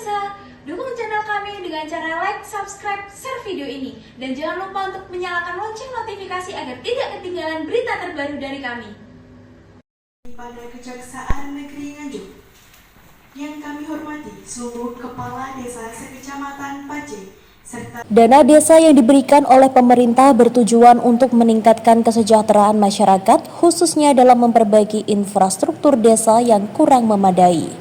Desa. Dukung channel kami dengan cara like, subscribe, share video ini. Dan jangan lupa untuk menyalakan lonceng notifikasi agar tidak ketinggalan berita terbaru dari kami. Pada Kejaksaan Negeri Nganjuk, yang kami hormati seluruh Kepala Desa sekecamatan Pace, serta dana desa yang diberikan oleh pemerintah bertujuan untuk meningkatkan kesejahteraan masyarakat, khususnya dalam memperbaiki infrastruktur desa yang kurang memadai.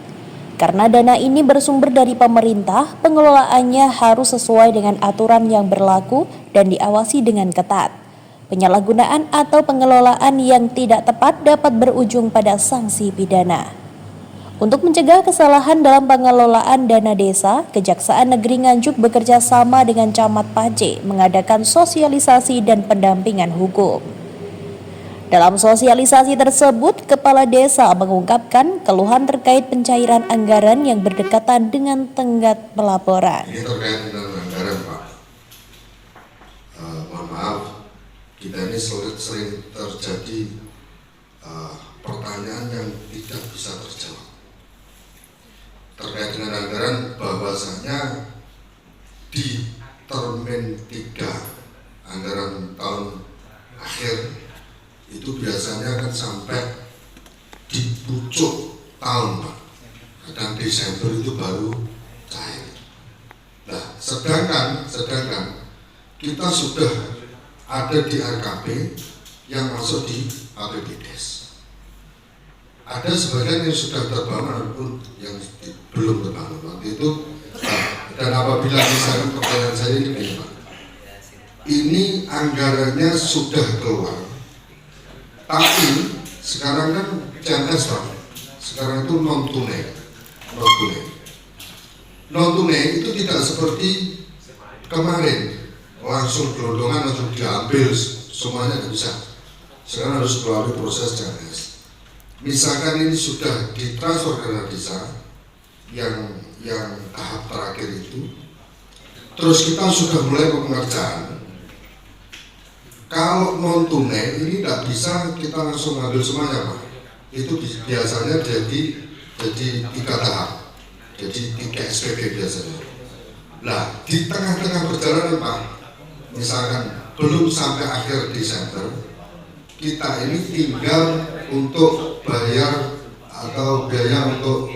Karena dana ini bersumber dari pemerintah, pengelolaannya harus sesuai dengan aturan yang berlaku dan diawasi dengan ketat. Penyalahgunaan atau pengelolaan yang tidak tepat dapat berujung pada sanksi pidana. Untuk mencegah kesalahan dalam pengelolaan dana desa, Kejaksaan Negeri Nganjuk bekerja sama dengan Camat Pace mengadakan sosialisasi dan pendampingan hukum. Dalam sosialisasi tersebut, Kepala Desa mengungkapkan keluhan terkait pencairan anggaran yang berdekatan dengan tenggat pelaporan. Ini terkait dengan anggaran, Pak. Mohon maaf, kita ini sering terjadi pertanyaan yang tidak bisa terjawab. Terkait dengan anggaran, bahwasanya di termin 3 anggaran tahun akhir itu biasanya akan sampai di pucuk tahun, Pak. Kadang Desember itu baru cair. Nah, sedangkan kita sudah ada di RKP yang masuk di APBDes. Ada sebagian yang sudah terbangun ataupun yang belum terbangun waktu itu. Dan apabila misalnya pertanyaan saya ini, Pak, ini anggarannya sudah keluar, tapi sekarang kan CNS, Pak, sekarang itu non tunai itu tidak seperti kemarin langsung gelondongan langsung diambil semuanya, tidak bisa. Sekarang harus melalui proses CNS. Misalkan ini sudah ditransfer ke desa yang tahap terakhir itu, terus kita sudah mulai pengerjaan. Kalau non tunai ini tidak bisa kita langsung ambil semuanya, Pak. Itu biasanya jadi 3 tahap, jadi 3 SPP biasanya. Nah, di tengah-tengah perjalanan, Pak, misalkan belum sampai akhir Desember, kita ini tinggal untuk bayar atau biaya untuk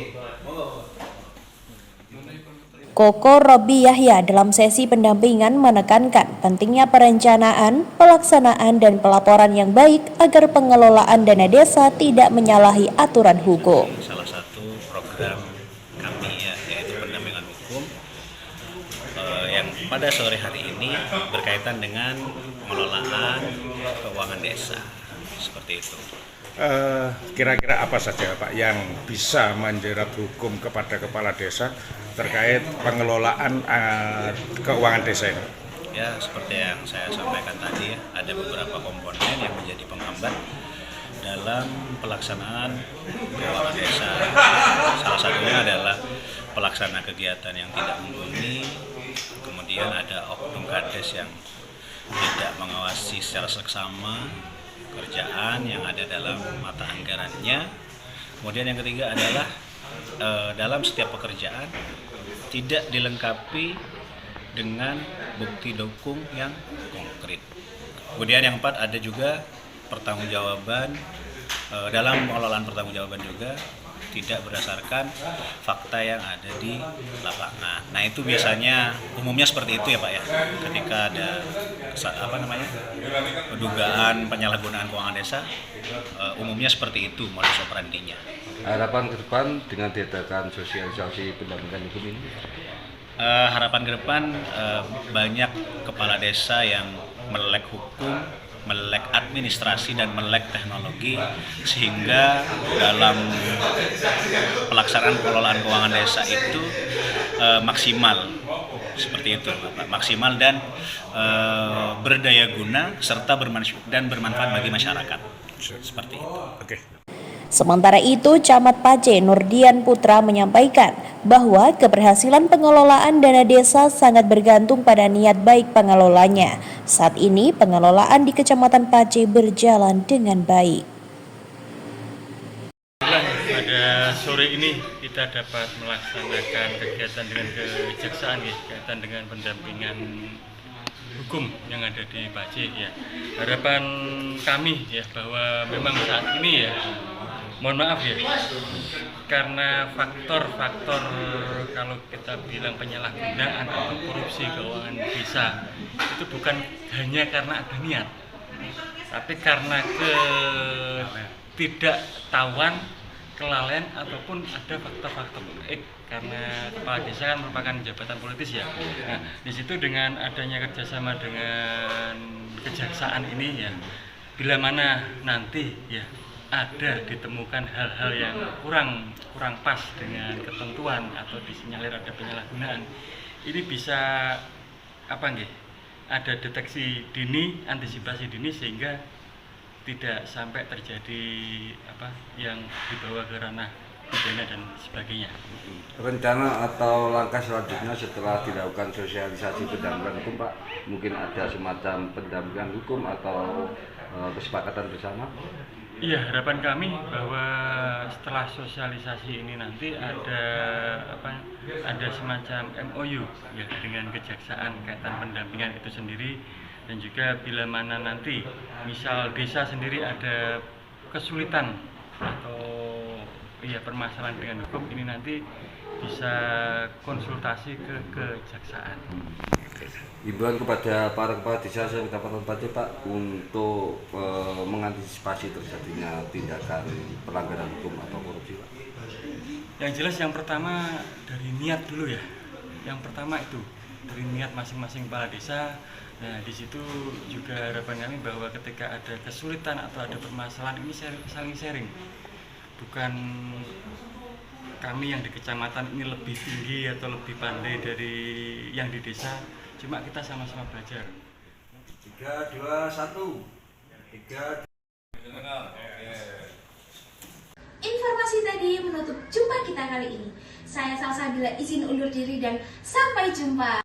Koko Robi Yahya dalam sesi pendampingan menekankan pentingnya perencanaan, pelaksanaan, dan pelaporan yang baik agar pengelolaan dana desa tidak menyalahi aturan hukum. Salah satu program kami yaitu pendampingan hukum yang pada sore hari ini berkaitan dengan pengelolaan keuangan desa, seperti itu. Kira-kira apa saja, Pak, yang bisa menjerat hukum kepada kepala desa terkait pengelolaan keuangan desa ini? Ya, seperti yang saya sampaikan tadi, ada beberapa komponen yang menjadi penghambat dalam pelaksanaan keuangan desa. Salah satunya adalah pelaksana kegiatan yang tidak mumpuni, kemudian ada oknum kades yang tidak mengawasi secara seksama pekerjaan yang ada dalam mata anggarannya. Kemudian yang ketiga adalah dalam setiap pekerjaan tidak dilengkapi dengan bukti dukung yang konkret. Kemudian yang keempat ada juga pertanggungjawaban dalam pengelolaan pertanggungjawaban juga tidak berdasarkan fakta yang ada di lapangan. Nah, itu biasanya umumnya seperti itu ya, Pak ya. Ketika ada dugaan penyalahgunaan keuangan desa, umumnya seperti itu modus operandinya. Harapan ke depan dengan diadakan sosialisasi pendampingan hukum ini? Harapan ke depan banyak kepala desa yang melek hukum, melek administrasi, dan melek teknologi, sehingga dalam pelaksanaan pengelolaan keuangan desa itu maksimal, seperti itu, Pak. Maksimal dan berdaya guna serta bermanfaat bagi masyarakat, seperti itu. Oke. Sementara itu, Camat Pace Nurdian Putra menyampaikan bahwa keberhasilan pengelolaan dana desa sangat bergantung pada niat baik pengelolanya. Saat ini, pengelolaan di Kecamatan Pace berjalan dengan baik. pada sore ini kita dapat melaksanakan kegiatan dengan kejaksaan ya, kaitan dengan pendampingan hukum yang ada di Pace ya. Harapan kami ya bahwa memang saat ini ya, mohon maaf ya, karena faktor-faktor kalau kita bilang penyalahgunaan atau korupsi keuangan desa itu bukan hanya karena ada niat, tapi karena ketidaktahuan, kelalaian ataupun ada faktor-faktor karena kepala desa kan merupakan jabatan politis ya. Nah, di situ dengan adanya kerjasama dengan kejaksaan ini ya, bila mana nanti ya ada ditemukan hal-hal yang kurang pas dengan ketentuan atau disinyalir ada penyalahgunaan, ini bisa ada deteksi dini, antisipasi dini sehingga tidak sampai terjadi yang dibawa ke ranah pidana dan sebagainya. Rencana atau langkah selanjutnya setelah dilakukan sosialisasi pendampingan hukum, Pak, mungkin ada semacam pendampingan hukum atau kesepakatan bersama? Iya, harapan kami bahwa setelah sosialisasi ini nanti ada semacam MOU ya dengan kejaksaan kaitan pendampingan itu sendiri, dan juga bila mana nanti misal desa sendiri ada kesulitan atau permasalahan dengan hukum, ini nanti bisa konsultasi ke kejaksaan. Himbauan kepada para kepala desa Kecamatan Pace, Pak, untuk mengantisipasi terjadinya tindakan pelanggaran hukum atau korupsi, Pak. Yang jelas yang pertama dari niat dulu ya. Yang pertama itu dari niat masing-masing kepala desa. Nah, di situ juga harapan kami bahwa ketika ada kesulitan atau ada permasalahan ini saling sharing. Bukan kami yang di kecamatan ini lebih tinggi atau lebih pandai dari yang di desa, cuma kita sama-sama belajar. 3, 2, 1. 3. Informasi tadi menutup jumpa kita kali ini. Saya Salsabila izin undur diri dan sampai jumpa.